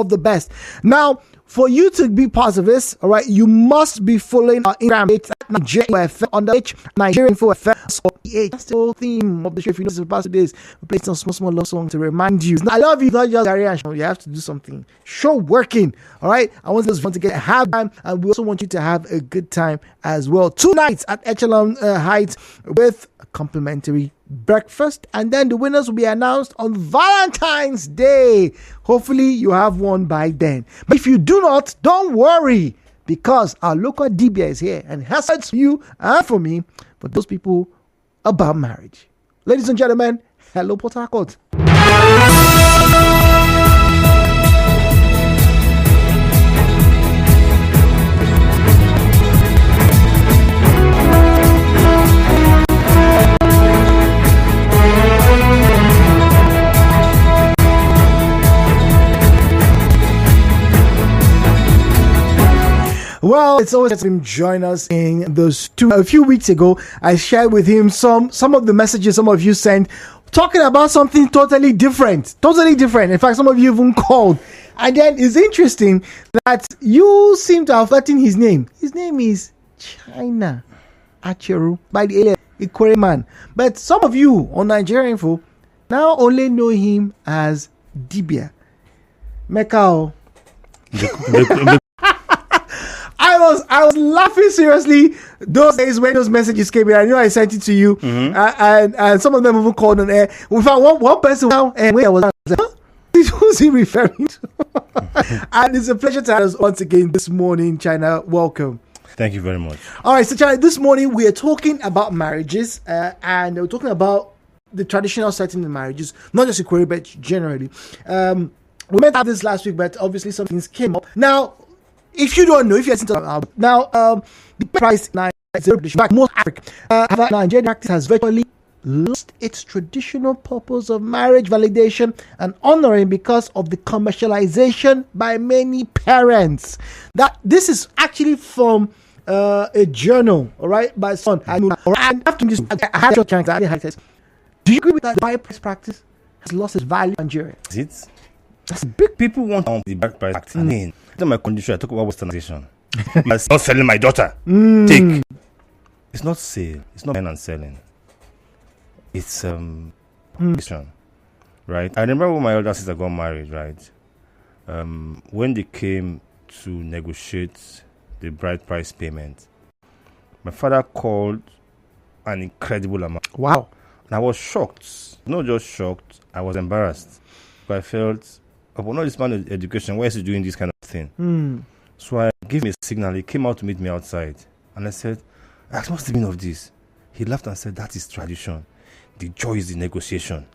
of the best. Now, for you to be part of this, all right, you must be following our Instagram page at Nigerian FM on the Nigerian Info FM. That's the whole theme of the show. If you notice the past days, we play some small love song to remind you. I love you, not just Gary and Sean. You have to do something. Show working, all right? I want us to get have time, and we also want you to have a good time as well. 2 nights at Echelon Heights with a complimentary breakfast, and then the winners will be announced on Valentine's Day. Hopefully you have one by then, but if you do not, don't worry, because our local DBA is here and has said for you and for me, for those people about marriage. Ladies and gentlemen, hello Port Harcourt. Well, it's always him join us in those two. A few weeks ago, I shared with him some of the messages some of you sent, talking about something totally different. In fact, some of you even called. And then it's interesting that you seem to have forgotten his name. His name is China Acheru, by the alias Ikwere man. But some of you on Nigerian Info now only know him as Dibia. Mekao. I was laughing seriously those days when those messages came in. I know I sent it to you, and some of them even called on air. We found one person now, and where I was like, huh? Who's he referring to? And it's a pleasure to have us once again this morning, China. Welcome. Thank you very much. All right, so China, this morning we are talking about marriages, and we're talking about the traditional setting in marriages, not just Ikwere, but generally. We meant to have this last week, but obviously some things came up. Now, if you don't know, if you're listening to the price in fact, most Africa, Nigerian practice has virtually lost its traditional purpose of marriage validation and honoring because of the commercialization by many parents. That this is actually from a journal, all right, by son. And after this, I had your chance. Do you agree with that? The buy price practice has lost its value in Nigeria. Is it? That's big. People want the buy price practice. I mean, that's my condition. I talk about westernization. I'm not selling my daughter. Take. It's not sale. It's not buying and selling. It's right? I remember when my elder sister got married, right? When they came to negotiate the bride price payment, my father called an incredible amount. Wow. And I was shocked. Not just shocked, I was embarrassed. But I felt, upon all this man of education, why is he doing this kind of thing? So I gave him a signal. He came out to meet me outside. And I said, what's the meaning of this? He laughed and said, that is tradition. The joy is the negotiation.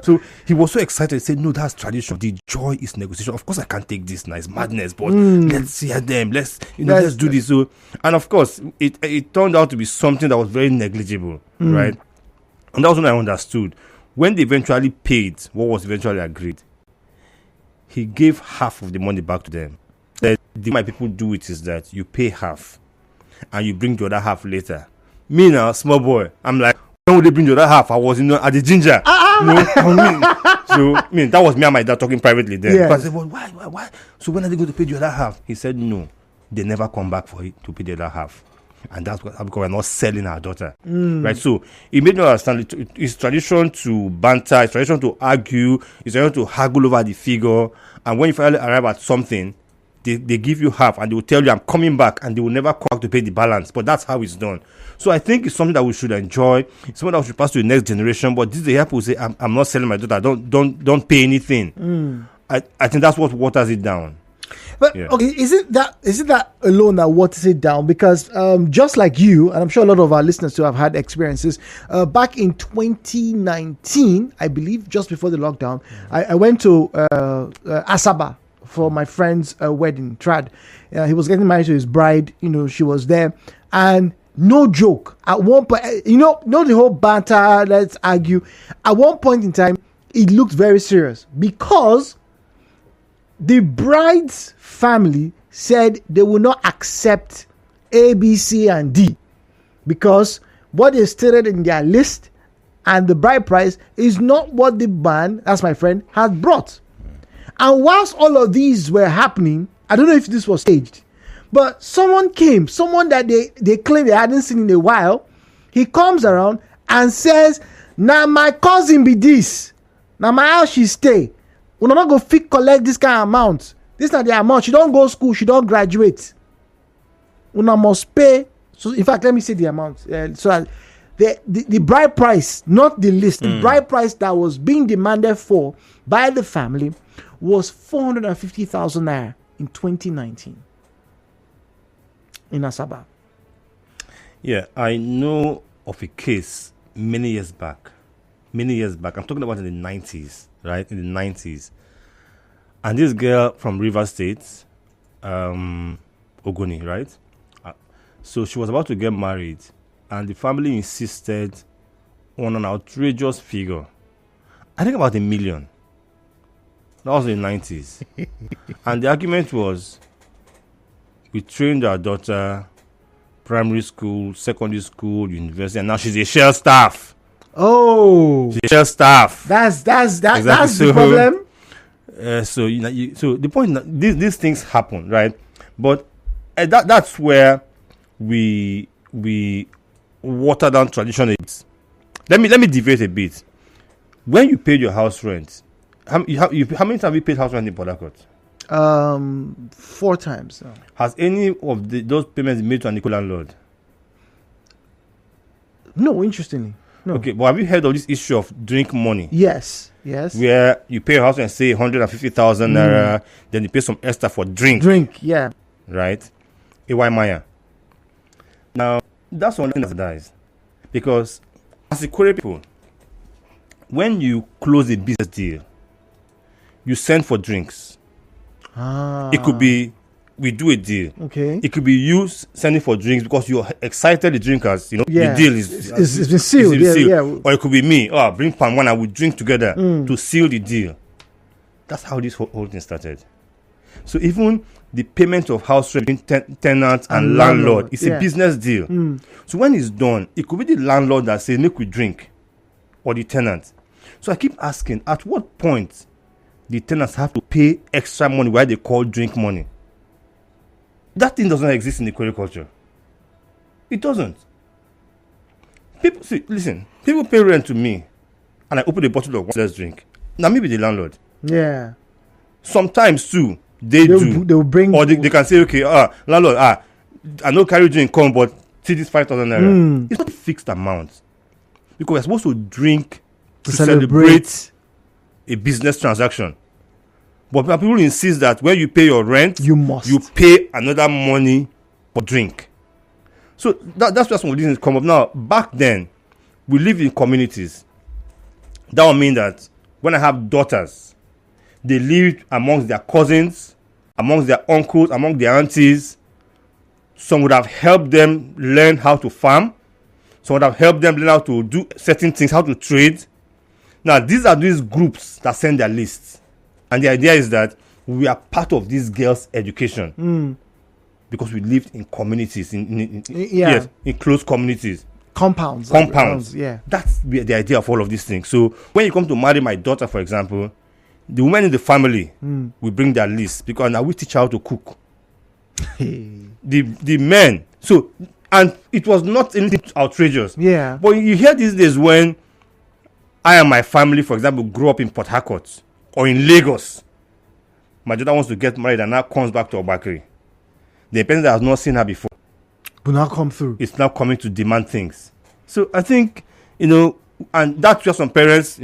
So he was so excited. He said, no, that's tradition. The joy is negotiation. Of course, I can't take this nice madness, but let's hear them. Let's do this. So, and of course, it turned out to be something that was very negligible, right? And that was when I understood. When they eventually paid what was eventually agreed, he gave half of the money back to them. The way my people do it is that you pay half and you bring the other half later. Me now, small boy, I'm like, when would they bring the other half? I was at the ginger. So that was me and my dad talking privately then. Yeah. But I said, well, why? So when are they going to pay the other half? He said, no, they never come back for it to pay the other half. And that's because we're not selling our daughter. Right? So it made me understand it's tradition to banter, it's tradition to argue, it's tradition to haggle over the figure. And when you finally arrive at something, they give you half and they will tell you, I'm coming back, and they will never come back to pay the balance. But that's how it's done. So I think it's something that we should enjoy. It's something that we should pass to the next generation. But this is the help who say, I'm not selling my daughter. Don't pay anything. I think that's what waters it down. But okay, is it that alone that waters it down? Because just like you, and I'm sure a lot of our listeners who have had experiences, back in 2019, I believe, just before the lockdown, I went to Asaba for my friend's wedding, Trad. He was getting married to his bride. She was there, and no joke. At one point, not the whole banter, let's argue. At one point in time, it looked very serious because the bride's family said they will not accept A, B, C, and D because what they stated in their list and the bride price is not what the man, as my friend, had brought. And whilst all of these were happening, I don't know if this was staged, but someone that they claim they hadn't seen in a while. He comes around and says, "Now my cousin be this. Now my house she stay. We're not go fit collect this kind of amount. This not the amount. She don't go school. She don't graduate. Una must pay." So in fact, let me say the amount. So the bride price, not the list, the bride price that was being demanded for by the family was 450,000 naira in 2019 in Asaba. Yeah, I know of a case many years back. I'm talking about in the 90s, right? In the 90s. And this girl from River State, Ogoni, right? So she was about to get married, and the family insisted on an outrageous figure. I think about 1 million. That was in the 90s. And the argument was, we trained our daughter primary school, secondary school, university, and now she's a shell staff. Oh, she's a shell staff. That's exactly. That's the problem. So so the point is these things happen, right? But that's where we water down tradition. Let me deviate a bit. When you paid your house rent, how many times have you paid house rent in Port Harcourt? 4 times. Has any of those payments been made to an equal landlord? No, interestingly. No. Okay, but have you heard of this issue of drink money? Yes. Where you pay your house and say 150,000 naira, then you pay some extra for drink. Yeah. Right? AY Maya. Now, that's one thing that dies. Because as a Korean people, when you close a business deal, you send for drinks. It could be we do a deal. Okay. It could be you sending for drinks because you're excited the drinkers. The Yeah. deal is It's been sealed. Yeah. Or it could be me. Oh, bring pan one and we drink together to seal the deal. That's how this whole thing started. So even the payment of house rent between tenant and landlord is a business deal. So when it's done, it could be the landlord that says, "Make we drink," or the tenant. So I keep asking, at what point the tenants have to pay extra money why they call drink money? That thing doesn't exist in the Korean culture. It doesn't. People pay rent to me and I open a bottle of let's drink. Now maybe the landlord. Yeah. Sometimes too, they'll bring, or they can say, okay, landlord, I know carry drink come, but see this 5,000 naira. It's not a fixed amount. Because we're supposed to drink to celebrate a business transaction. But people insist that when you pay your rent, you pay another money for drink. So that's just when things come up. Now, back then, we live in communities. That would mean that when I have daughters, they live amongst their cousins, amongst their uncles, among their aunties. Some would have helped them learn how to farm. Some would have helped them learn how to do certain things, how to trade. Now, these are these groups that send their lists. And the idea is that we are part of this girl's education because we lived in communities, in close communities. Compounds. Yeah. That's the idea of all of these things. So when you come to marry my daughter, for example, the women in the family will bring their list because now we teach her how to cook. The men. So, and it was not anything outrageous. Yeah. But you hear these days when I and my family, for example, grew up in Port Harcourt or in Lagos. My daughter wants to get married and now comes back to Obakiri. The parents that has not seen her before will now come through. It's now coming to demand things. So I think, and that's where some parents,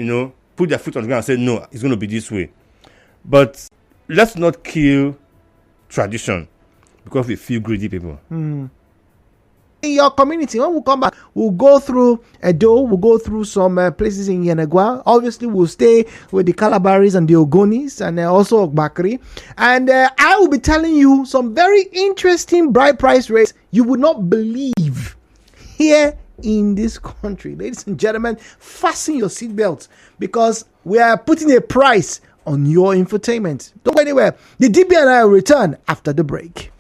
put their foot on the ground and say, no, it's going to be this way. But let's not kill tradition because we feel greedy people. In your community, when we come back, we'll go through Edo, we'll go through some places in Yenagua. Obviously, we'll stay with the Calabaris and the Ogonis and also Bakri. And I will be telling you some very interesting bride price rates you would not believe here in this country. Ladies and gentlemen, fasten your seatbelts because we are putting a price on your infotainment. Don't go anywhere. The DB and I will return after the break.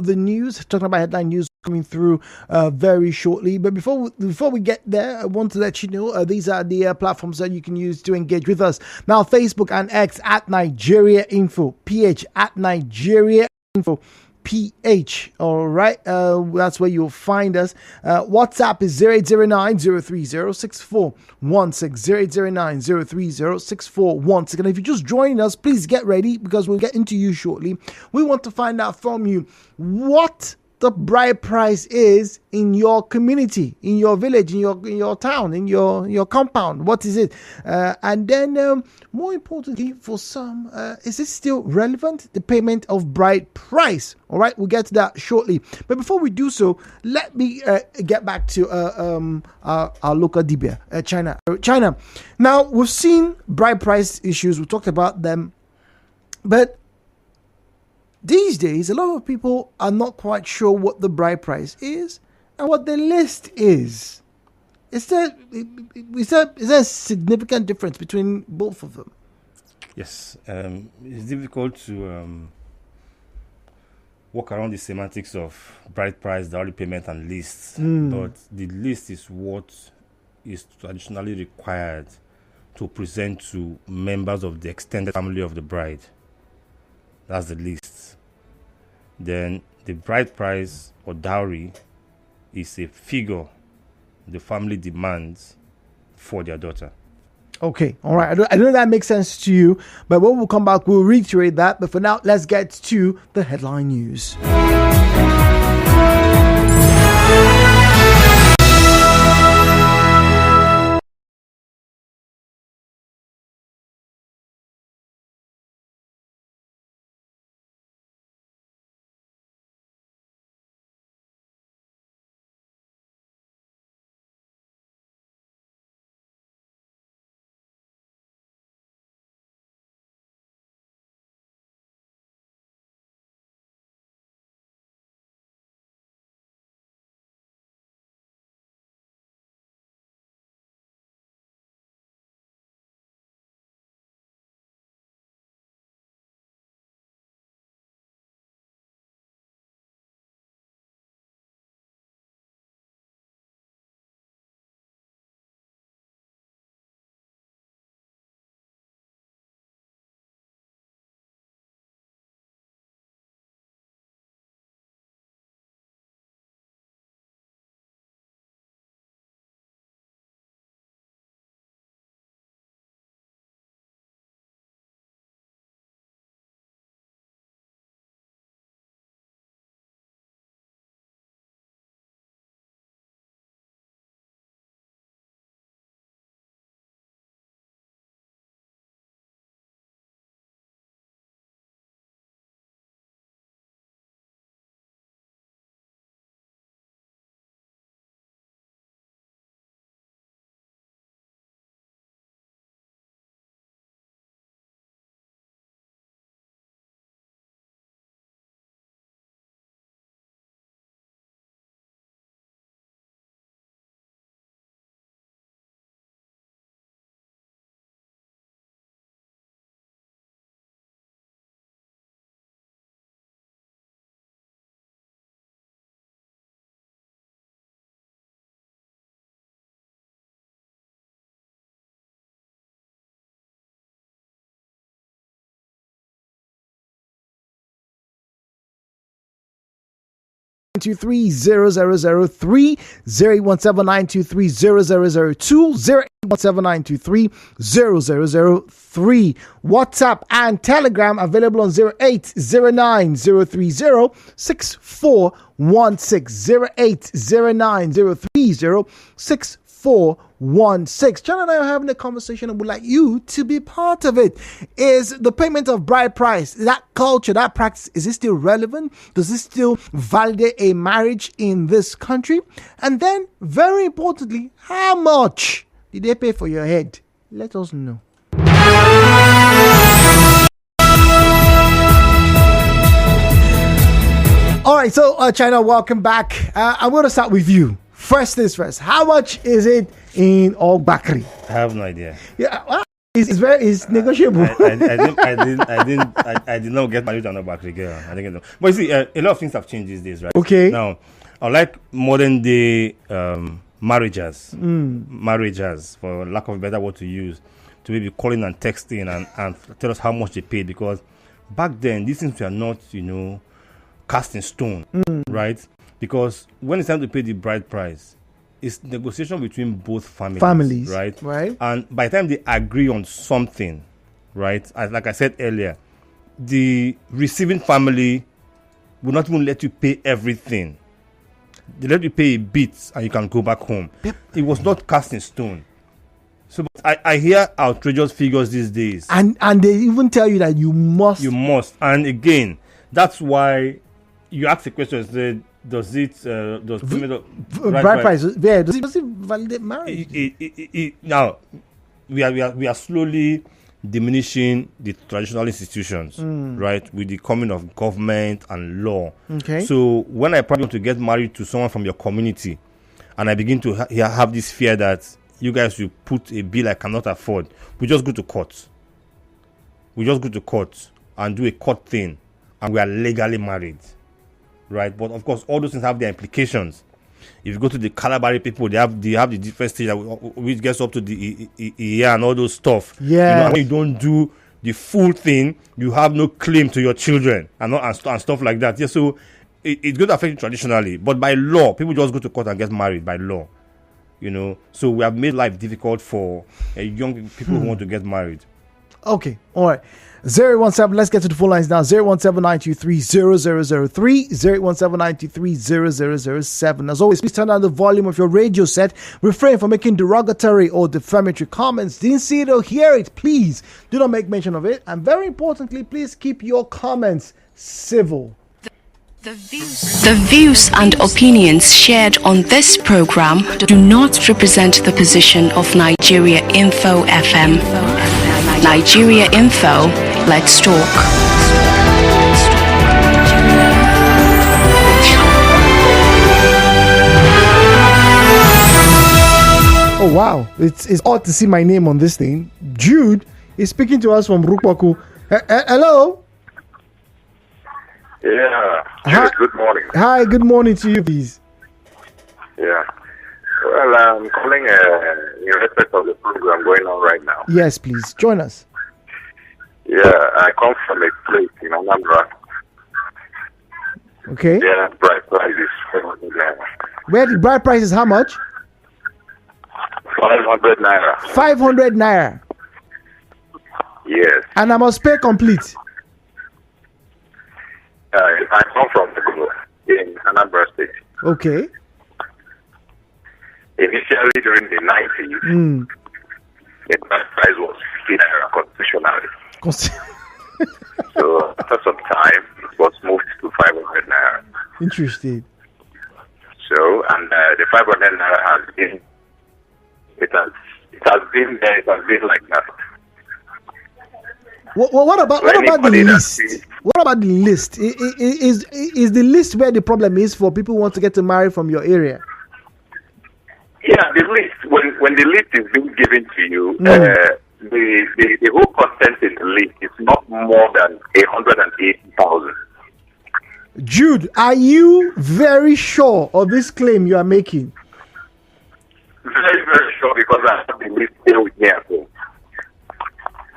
the news, talking about headline news coming through very shortly. But before we get there, I want to let you know these are the platforms that you can use to engage with us. Now, Facebook and X at Nigeria Info, PH at Nigeria Info. PH. All right, that's where you'll find us. WhatsApp is 0809-030-6416, 0809-030-6416. And if you're just joining us, please get ready because we'll get into you shortly. We want to find out from you what the bride price is in your community, in your village, in your town, in your compound. What is it? And then more importantly, for some, is it still relevant, the payment of bride price? All right, we'll get to that shortly. But before we do so, let me get back to our local dibia, China. China. Now, we've seen bride price issues. We talked about them. But these days, a lot of people are not quite sure what the bride price is and what the list is. Is there a significant difference between both of them? Yes. It's difficult to walk around the semantics of bride price, dowry payment, and lists. But the list is what is traditionally required to present to members of the extended family of the bride. That's the list. Then the bride price or dowry is a figure the family demands for their daughter. Okay, all right. I know that makes sense to you, but when we'll come back, we'll reiterate that. But for now, let's get to the headline news. 923-0003, 0817923-0002, 0817923-0003. WhatsApp and Telegram available on 0809-030-6416, 0809-030-6416. China and I are having a conversation and would like you to be part of it. Is the payment of bride price, that culture, that practice, is it still relevant? Does it still validate a marriage in this country? And then, very importantly, how much did they pay for your head? Let us know. All right, so China, welcome back. I'm going to start with you. First things first, how much is it in Ogbakri? I have no idea. Yeah, It's negotiable. I did not get married to another Bakri girl. I didn't get them. But you see, a lot of things have changed these days, right? Okay. Now, unlike modern day marriages, for lack of a better word to use, to maybe calling and texting and tell us how much they paid, because back then these things were not, cast in stone, right? Because when it's time to pay the bride price, it's negotiation between both families, right? Right. And by the time they agree on something, right, like I said earlier, the receiving family will not even let you pay everything. They let you pay a bit and you can go back home. Yep. It was not cast in stone. So I hear outrageous figures these days. And they even tell you that you must. You must. And again, that's why you ask the question, say, does bride price? Yeah, does it validate marriage? Now, we are slowly diminishing the traditional institutions, right, with the coming of government and law. Okay. So when I probably want to get married to someone from your community, and I begin to have this fear that you guys will put a bill I cannot afford, we just go to court. We just go to court and do a court thing, and we are legally married. Right, but of course, all those things have their implications. If you go to the Calabari people, they have the different stage which gets up to the year and all those stuff. Yeah, when you don't do the full thing, you have no claim to your children and stuff like that. Yeah, so it's going to affect you traditionally, but by law, people just go to court and get married by law. So we have made life difficult for young people who want to get married. Okay, all right. 017, let's get to the phone lines now. 017-923-0003, 017-923-0007. As always, please turn down the volume of your radio set. Refrain from making derogatory or defamatory comments. Didn't see it or hear it, please do not make mention of it. And very importantly, please keep your comments civil. The views and opinions shared on this program do not represent the position of Nigeria Info FM. Nigeria Info, let's talk. Oh wow, it's odd to see my name on this thing. Jude is speaking to us from Rukwaku. Hello. Yeah. Hi. Good morning. Hi, good morning to you, please. Yeah. Well, I'm calling in respect of the program going on right now. Yes, please. Join us. Yeah, I come from a place in Anambra. Okay. Yeah, bride price is 500 naira. Where the bride price is how much? 500 naira. 500 naira. Yes. And I must pay complete. I come from Togo in Anambra State. Okay. Initially during the 90s, the bride price was 50 naira constitutionally. So after some time, it was moved to 500 naira. Interesting. So, and the 500 naira has been like that. What about the list? What about the list? Is the list where the problem is for people who want to get married from your area? Yeah, the list. When the list is being given to you, the whole content in the list is not more than 180,000. Jude, are you very sure of this claim you are making? Very, very sure, because I have the list here with me at home.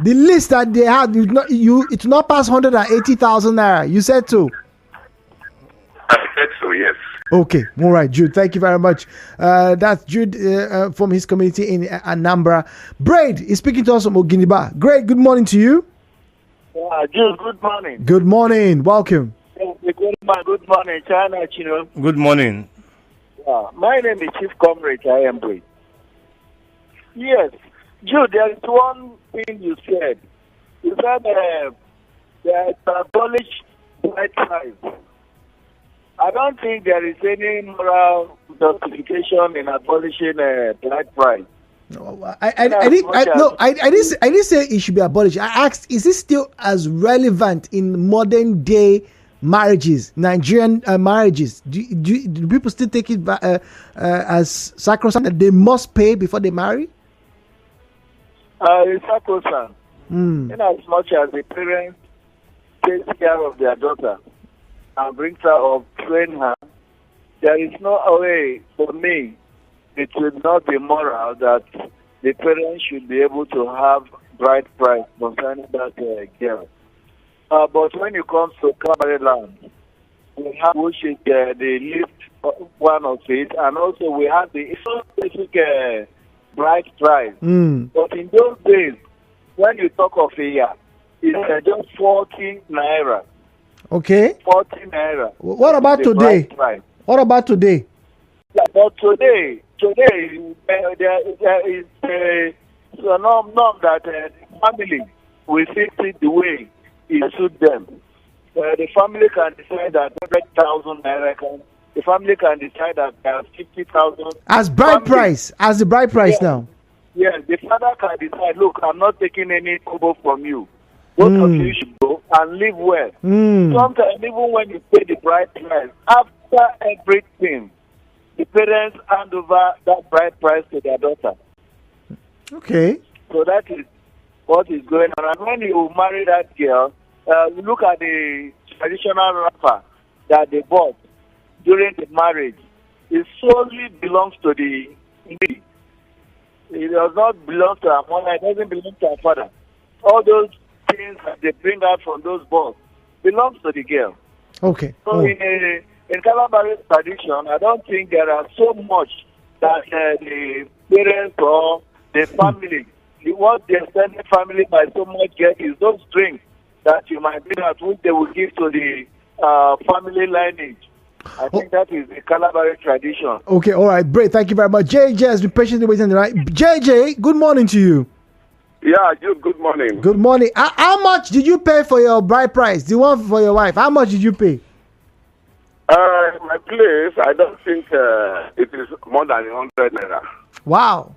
The list that they had, it's not past 180,000 naira. You said so. I said so, yes. Okay, all right, Jude. Thank you very much. That's Jude from his community in Anambra. Braid is speaking to us from Oginiba. Great, good morning to you. Yeah, Jude, good morning. Good morning. Welcome. Good morning, China, Chino. Good morning. My name is Chief Comrade. I am Braid. Yes, Jude, there is one thing you said. You said that abolish bride price. I don't think there is any moral justification in abolishing bride price. I didn't say it should be abolished. I asked, is it still as relevant in modern day marriages, Nigerian marriages? Do people still take it as sacrosanct that they must pay before they marry? It's sacrosanct. In as much as the parents take care of their daughter and brings her up, train her, there is no way for me. It will not be moral that the parents should be able to have bride price concerning that girl. But when it comes to Calvary land, we have which is the least one of it, and also we have the basic bride price. But in those days, when you talk of a year, it's just 40 naira. Okay. 40 naira. What about today? What about today? Yeah, but today there is a norm that the family will fix it the way it suits them. The family can decide that 100,000 naira. The family can decide that 50,000. As bride price, as the bride price now. Yes, the father can decide, look, I'm not taking any kobo from you. Both of you should go and live well. Sometimes, even when you pay the bride price, after everything, the parents hand over that bride price to their daughter. Okay. So that is what is going on. And when you marry that girl, you look at the traditional wrapper that they bought during the marriage. It solely belongs to the lady. It does not belong to her mother. It doesn't belong to her father. All those things that they bring out from those balls belongs to the girl. Okay. So in Calabari tradition, I don't think there are so much that the parents or the family, what the extended family might so much get is those drinks that you might bring out, which they will give to the family lineage. I think that is the Calabari tradition. Okay, all right, great. Thank you very much. JJ has been patiently waiting. Right, JJ, good morning to you. Yeah, good morning. Good morning. How much did you pay for your bride price? The one for your wife. How much did you pay? My place, I don't think it is more than 100 naira. Wow.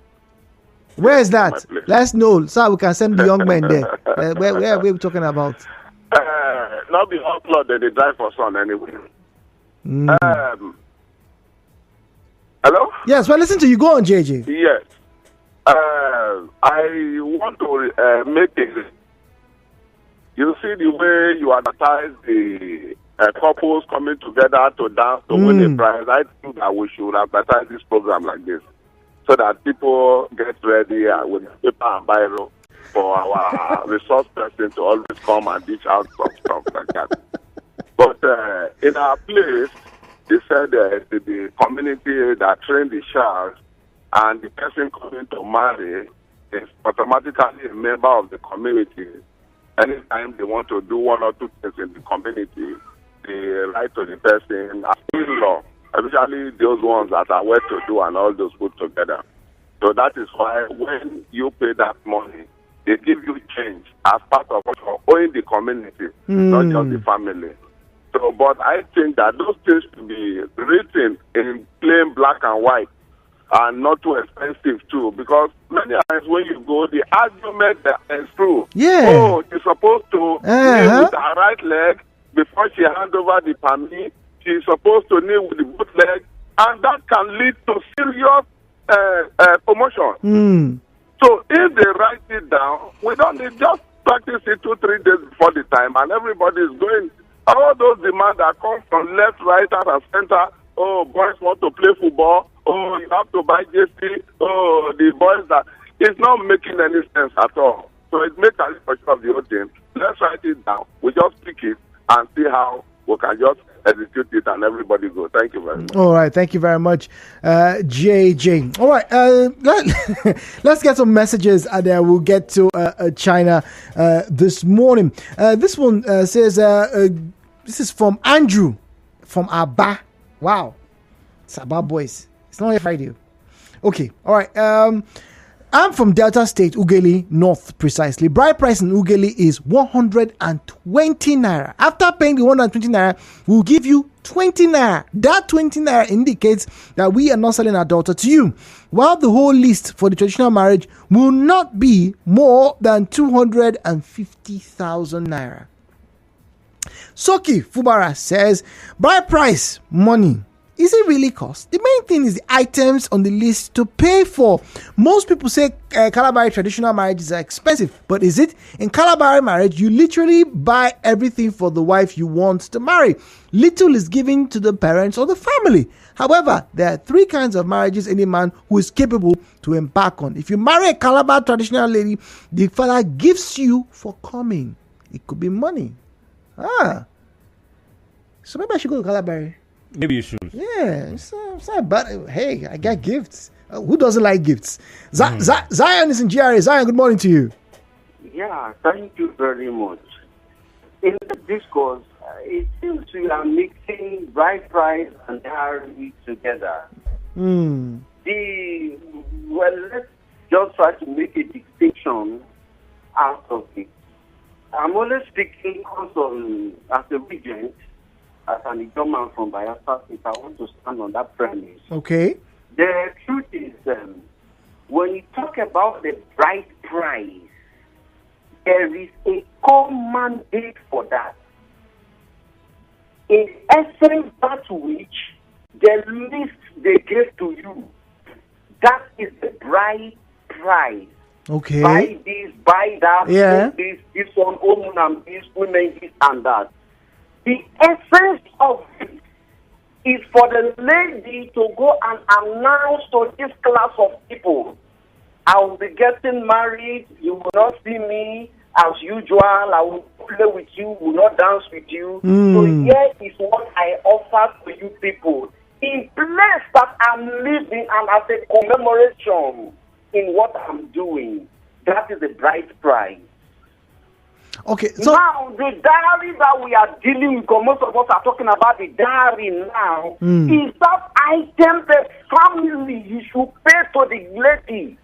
Where is that? Let's know so we can send the young men there. Where are we talking about? Not the outlaw that they drive for son anyway. Hello? Yes, well, listen to you. Go on, JJ. Yes. I want to make it. You see the way you advertise the couples coming together to dance to win a prize. I think that we should advertise this program like this so that people get ready with paper and biro for our resource person to always come and dish out some stuff like that. But in our place, they said the community that trained the child and the person coming to marry is automatically a member of the community. Anytime they want to do one or two things in the community, they write to the person, law, especially those ones that are well to do and all those put together. So that is why when you pay that money, they give you change as part of owing the community, not just the family. So, but I think that those things should be written in plain black and white and not too expensive too, because many times when you go, the argument is true. Yeah. Oh, she's supposed to kneel with her right leg before she hands over the permit. She's supposed to kneel with the both leg, and that can lead to serious promotion. So if they write it down, we don't need just practice it 2-3 days before the time, and everybody is going. All those demands that come from left, right, and center. Oh, boys want to play football. Oh, you have to buy JC. Oh, the boys that it's not making any sense at all. So it makes a little of the whole thing. Let's write it down. We just pick it and see how we can just execute it and everybody go. Thank you very much. All right, thank you very much, JJ. All right, let's get some messages and then we'll get to China this morning. This one says, this is from Andrew from Abba. Wow, it's Abba boys. It's not a Friday. Okay, all right. I'm from Delta State, Ughelli North precisely. Bride price in Ughelli is 120 naira. After paying the 120 naira, we'll give you 20 naira. That 20 naira indicates that we are not selling our daughter to you. While the whole list for the traditional marriage will not be more than 250,000 naira. Soki Fubara says, bride price money is it really cost? The main thing is the items on the list to pay for. Most people say Calabari traditional marriages are expensive, but is it? In Calabari marriage, you literally buy everything for the wife you want to marry. Little is given to the parents or the family. However, there are 3 kinds of marriages any man who is capable to embark on. If you marry a Calabar traditional lady, the father gives you for coming. It could be money. So maybe I should go to Calabari. Maybe you should. Yeah, it's not bad. Hey, I got gifts. Who doesn't like gifts? Zion is in GRA. Zion, good morning to you. Yeah, thank you very much. In the discourse, it seems we are mixing bride price and dowry together. Let's just try to make a distinction out of it. I'm only speaking also as a regent, as an Ijoman from Bayelsa, if I want to stand on that premise. Okay. The truth is, when you talk about the bride price, there is a common date for that. In essence, that which the list they gave to you, that is the bride price. Okay. Buy this, buy that, Yeah. this one, and this, women, this and that. The essence of it is for the lady to go and announce to this class of people, I will be getting married, you will not see me as usual, I will play with you, will not dance with you. So here is what I offer to you people. In place that I'm living and as a commemoration in what I'm doing, that is the bride price. Okay, so now the dowry that we are dealing with, because most of us are talking about the dowry now, is that item the family you should pay to the lady.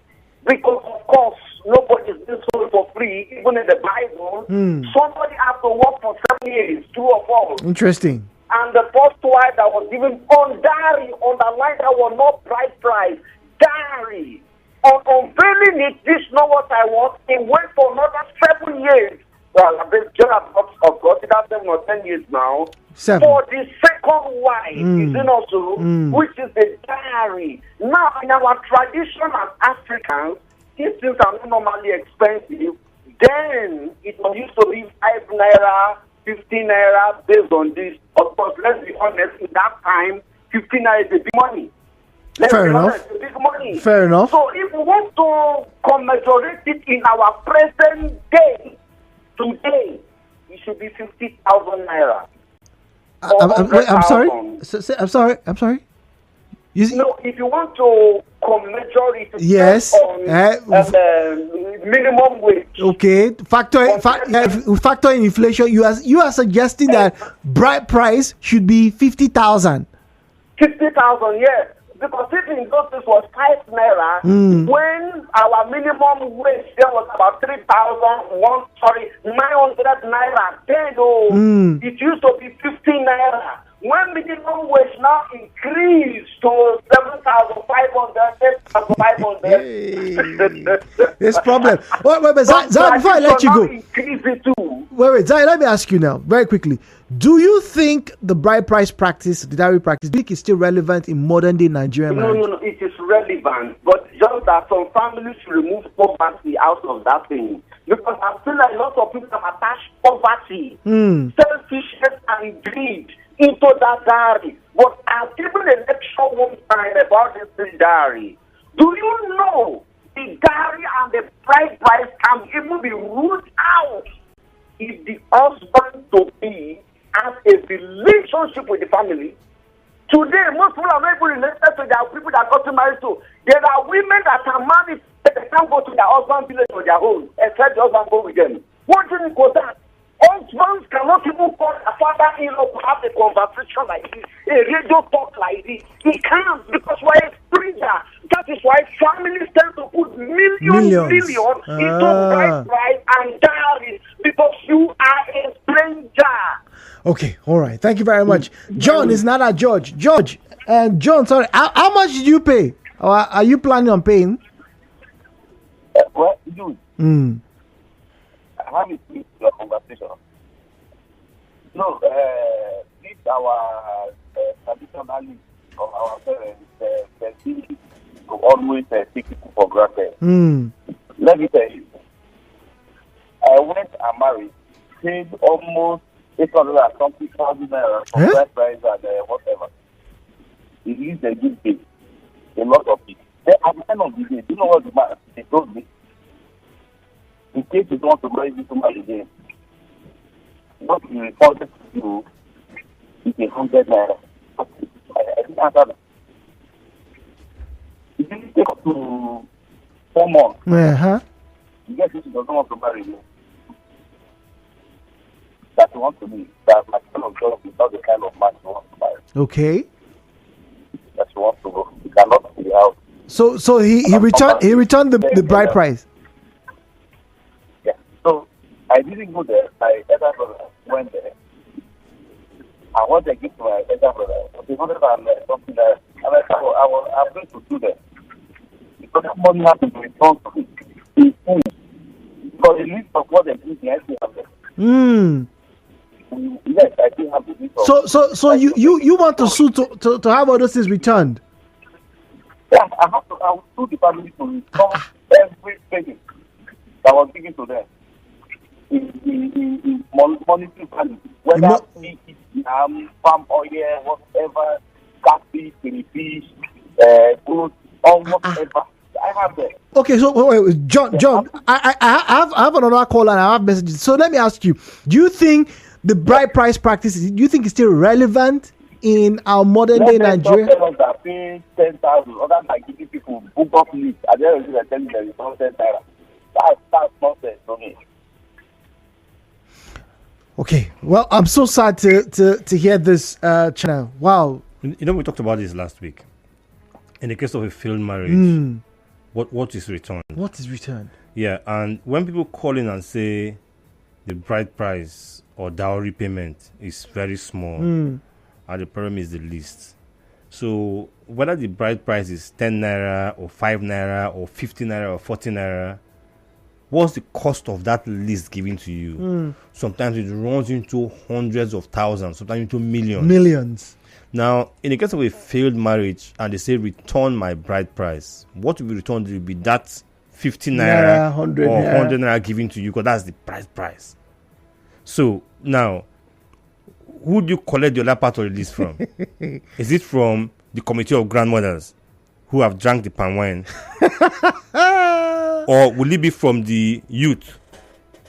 Because of course nobody is being sold for free, even in the Bible. Somebody has to work for 7 years, 2 or 4. interesting. And the first wife that was given on dowry, on the line that was not bride price, dowry. On unveiling it, this is not what I want. It went for another 7 years. Well, I've been just of course, it has 7 or 10 years now. 7. For the second wife, is it also, which is the dowry. Now, in our tradition as Africans, these things are not normally expensive. Then it used to be 5 naira, 15 naira based on this. Of course, let's be honest, in that time, 15 naira is a big money. Fair enough. It's big money. Fair enough. So if we want to commemorate it in our present day, today, it should be 50,000 naira. I'm sorry. I'm sorry. If you want to commemorate it, Yes. on minimum wage. Okay. Factor in inflation. You are suggesting that bride price should be 50,000. 50,000, yes. Because if in those days was 5 naira, when our minimum wage there was about 900 naira. Then it used to be 15 naira. When minimum wage now increased to 7,500, 8,500. This problem. Wait, Zai, before I let you go. Increase it too. Wait, Zai, let me ask you now, very quickly. Do you think the bride price practice, the dowry practice, do you think is still relevant in modern day Nigerian marriage? No, it is relevant. But just that some families should remove poverty out of that thing. Because I feel like lots of people have attached poverty, selfishness, and greed into that dowry. But I've given a lecture one time about this dowry. Do you know the dowry and the bride price can even be ruled out if the husband to be has a relationship with the family? Today, most people are not even related to their people that got married to. There are women that are married, they can't go to their husband's village or their home, except the husband go with them. What do you think was that? Husbands cannot even call a father-in-law to have a conversation like this, a radio talk like this. He can't, because we're a stranger. That is why families tend to put millions into bride price and dowries, because you are a stranger. Okay, all right. Thank you very much. John is not a George. John, sorry. How much did you pay? Or are you planning on paying? Well, dude. I have a conversation. No, this our traditionally from our parents, they seem to always take people for granted. Let me tell you, I went and married, paid almost 800 and something thousand naira for bride price and whatever. It is a good thing. A lot of it. Then at the end of the day, do you know what the man they told me? In case you don't want to marry this woman again, what you reported to you is 100 naira. I didn't answer that. It didn't take up to 4 months. You guess she doesn't want to marry you. That you want to be. That my kind of job is not the kind of man you want to marry. Okay. That you want to go. You cannot be out. So he returned the bride price. Yeah. So I didn't go there. My elder brother went there. And what they give to my elder brother, they wanted something that I'm going to do that. Because that money has to be returned to me. In full. Because the list of what they give me, I still have them. Yes, I do have the list. So you want to sue to have all those things returned? Yeah, I will sue the family to return everything that was given to them in monetary value, whether it's palm oil, whatever, coffee, fish, food, or whatever. I have them. Okay, so wait, John, I have another call and I have messages. So let me ask you: do you think the bride price practices? Do you think it's still relevant in our modern day Nigeria? Some are paying 10,000. Others are giving people book up list. At the end of the day, telling them it's not 10,000. That's nonsense to me. Okay, well, I'm so sad to hear this, channel. Wow. You know, we talked about this last week. In the case of a failed marriage, what is returned? What is returned? Yeah, and when people call in and say the bride price or dowry payment is very small, and the problem is the list. So whether the bride price is 10 naira or 5 naira or 50 naira or 40 naira, what's the cost of that list given to you? Sometimes it runs into hundreds of thousands, sometimes into millions. Now, in the case of a failed marriage and they say return my bride price, what will be returned will be that 50 naira or 100 naira given to you, because that's the bride price. So now, who do you collect the other part of the list from? Is it from the committee of grandmothers who have drank the palm wine? Or will it be from the youth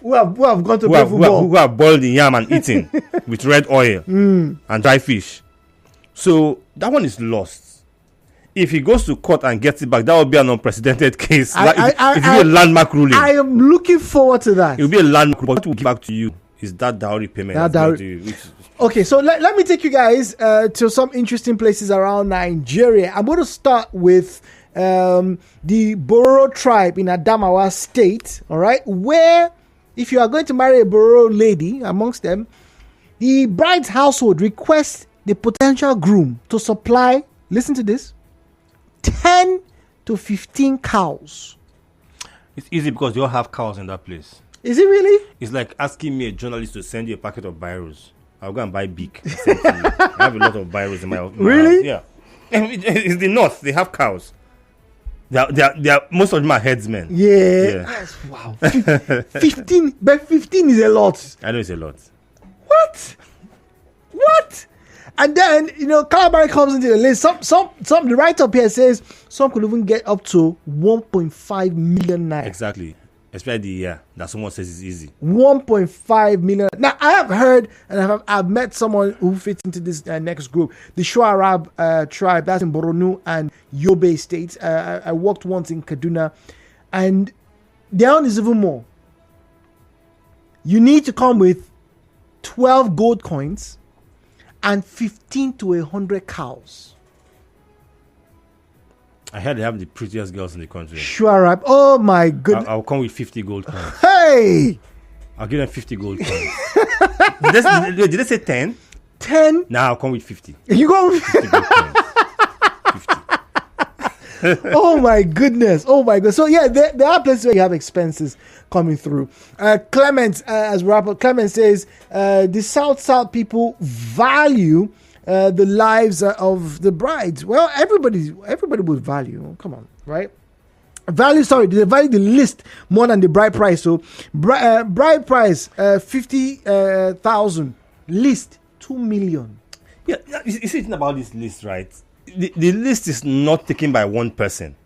who have gone to play football? Who have boiled the yam and eaten with red oil and dry fish? So that one is lost. If he goes to court and gets it back, that will be an unprecedented case. It will be a landmark ruling. I am looking forward to that. It will be a landmark, but what will give back to you is that dowry payment. Okay, so let me take you guys to some interesting places around Nigeria. I'm going to start with the Boro tribe in Adamawa State, all right, where if you are going to marry a Boro lady amongst them, the bride's household requests the potential groom to supply, listen to this, 10 to 15 cows. It's easy because they all have cows in that place. Is it really? It's like asking me, a journalist, to send you a packet of biros. I'll go and buy big. I have a lot of biros in my house. Really? Yeah. It's the north. They have cows. They are most of them are headsmen. Yeah. That's, wow. 15, but 15 is a lot. I know it's a lot. What? And then, Calabari comes into the list. Some the write-up here says some could even get up to 1.5 million naira. Exactly. Especially the year that someone says is easy. 1.5 million. Now, I have heard and I've met someone who fits into this next group. The Shua Arab tribe, that's in Borno and Yobe states. I worked once in Kaduna. And their own is even more. You need to come with 12 gold coins and 15 to 100 cows. I heard they have the prettiest girls in the country. Sure up. Oh my goodness. I'll come with 50 gold coins. Hey! I'll give them 50 gold coins. Did they say 10? 10? Nah, I'll come with 50. You go with 50 gold coins. 50. Oh my goodness. So yeah, there are places where you have expenses coming through. Clement, as rapper, Clement says, the South people value the lives of the brides. Well, everybody would value. Come on, right? They value the list more than the bride price. So bride price 50,000, list 2 million. Yeah, you see, it's about this list, right? The list is not taken by one person.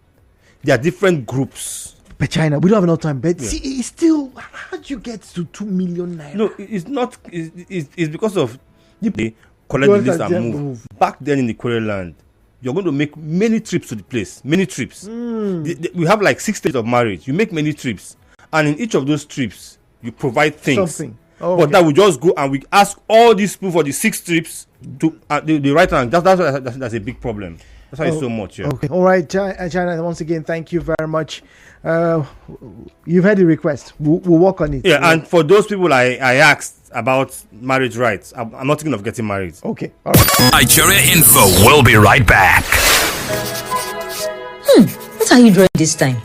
There are different groups. But China, we don't have enough time. But see, it's still, how do you get to 2 million naira? No, it's not. It's because of the collect the list and move. Back then in the Korean land, you're going to make many trips to the place. Many trips. We have like 6 stages of marriage. You make many trips, and in each of those trips, you provide things. Something. But that we just go and we ask all these people for the 6 trips to the right hand. That's a big problem. That's why it's so much. Yeah. Okay. All right, China. Once again, thank you very much. You've heard the request. We'll work on it. Yeah, and for those people I asked about marriage rights, I'm not thinking of getting married. Okay. All right. Nigeria Info will be right back. What are you drawing this time?